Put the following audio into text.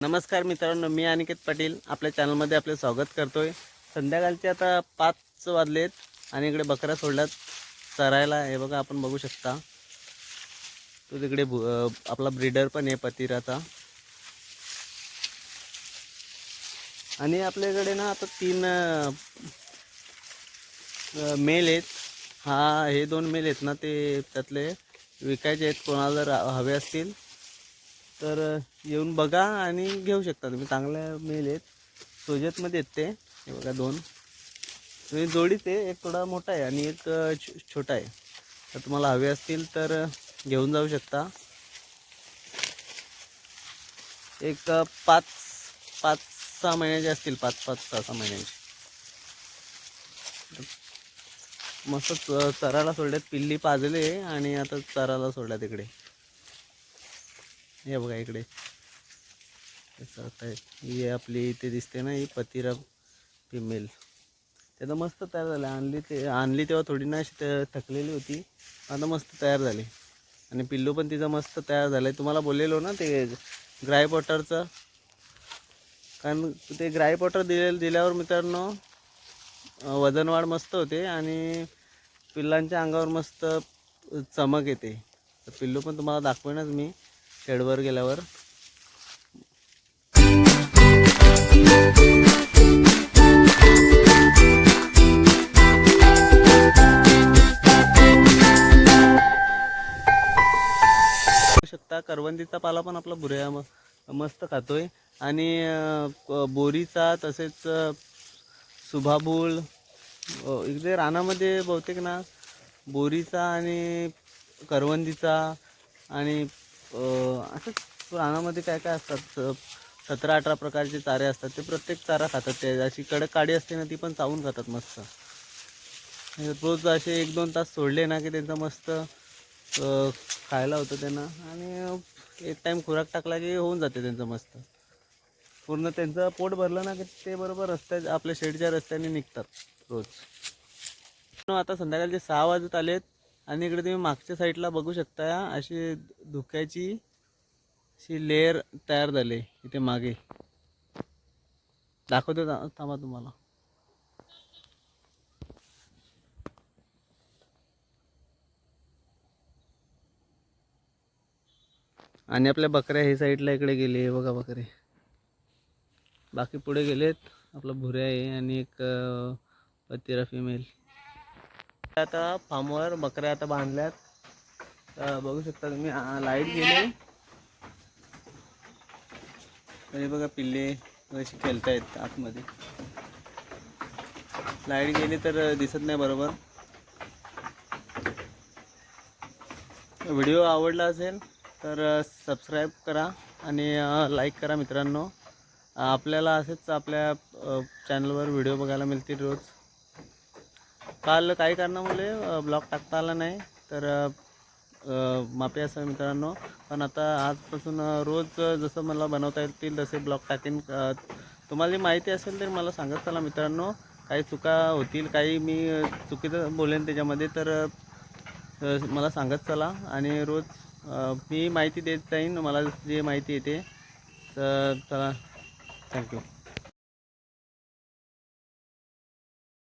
नमस्कार मित्रांनो, मी अनिकेत पाटील आपल्या चॅनलमध्ये आपले स्वागत करतोय। संध्याकाळचे आता 5 वाजलेत आणि इकडे बकऱ्या सोडल्यात चरायला। हे बघा, आपण बघू शकता तो तिकडे आपला ब्रीडर पण आहे पतिराचा। आणि आपल्याकडे ना आता 3 मेल आहेत। हे 2 मेल आहेत ना, ते त्यातले विकायचे आहेत। कोणाला जर हवे असतील तर येऊन बघा आणि घेऊ शकता तुम्ही। चांगले मेल आहेत, सोजतमध्ये आहेत ते। हे बघा 2 म्हणजे जोडीच आहे, एक थोडा मोठा आहे आणि एक छोटा आहे। तर तुम्हाला हवे असतील तर घेऊन जाऊ शकता। एक 5-6 महिन्याचे असतील, 5-6 महिन्यांचे। मस्त चराला सोडल्यात, पिल्ली पाजले आणि आता चराला सोडल्या तिकडे। हे बघा इकडे ही आपली इथे दिसते ना, ही पतिरा फिमेल। त्याचं मस्त तयार झालं। आणली तेव्हा थोडी ना थकलेली होती, आता मस्त तयार झाली। आणि पिल्लू पण तिचं मस्त तयार झालं। तुम्हाला बोललेलो ना ते ग्राय पॉटरचं, कारण ते ग्राय पॉटर दिल्यावर मित्रांनो वजन वाढ मस्त होते आणि पिल्लांच्या अंगावर मस्त चमक येते। तर पिल्लू पण तुम्हाला दाखवेनच मी शेडवर गेल्यावर। शकता करवंदीचा पाला पण आपला भुऱ्या मस्त खातोय। आणि बोरीचा, तसेच सुभाबूळ इकडे रानामध्ये बहुतेक ना बोरीचा आणि करवंदीचा आणि असंच रानामध्ये काय काय असतात 17-18 प्रकारचे चारे असतात। ते प्रत्येक चारा खातात। ते अशी कडक काडी असते ना, ती पण चावून खातात मस्त। रोज असे 1-2 तास सोडले ना की त्यांचं मस्त खायला होतं त्यांना। आणि एक टाइम खुराक टाकला की होऊन जाते त्यांचं मस्त। पूर्ण त्यांचं पोट भरलं ना की ते बरोबर आपल्या शेडच्या रस्त्याने निघतात रोज। आता संध्याकाळचे 6 वाजत आलेत आणि इकडे तुम्ही मागच्या साईडला बघू शकता, अशी धुक्याची अशी लेअर तयार झाली इथे मागे। दाखवतो थांबा तुम्हाला। आणि आपल्या बकऱ्या हे साईडला इकडे गेले, हे बघा बकरे बाकी पुढे गेलेत। आपला भुऱ्या आहे आणि एक पतिरा फिमेल। आता फार्मवर बकऱ्या आता बांधल्यात, बघू शकता तुम्ही। लाईट गेले तरी बघा पिल्ले कशी खेळतायत आतमध्ये। लाईट गेली तर दिसत नाही बरोबर। व्हिडिओ आवडला असेल तर सबस्क्राईब करा आणि लाईक करा मित्रांनो। आपल्याला असेच आपल्या चॅनलवर व्हिडिओ बघायला मिळतील रोज। काल काही कारणामुळे ब्लॉग टाकता आला नाही, तर माफी असेल मित्रांनो। पण आता आजपासून रोज जसं मला बनवता येतील तसे ब्लॉग टाकेन। तुम्हाला माहिती असेल तर मला सांगत चला मित्रांनो। काही चुका होतील, काही मी चुकीचं बोलेन त्याच्यामध्ये, तर मला सांगत चला। आणि रोज मी माहिती देत जाईन, मला जे माहिती येते। तर चला, थँक्यू।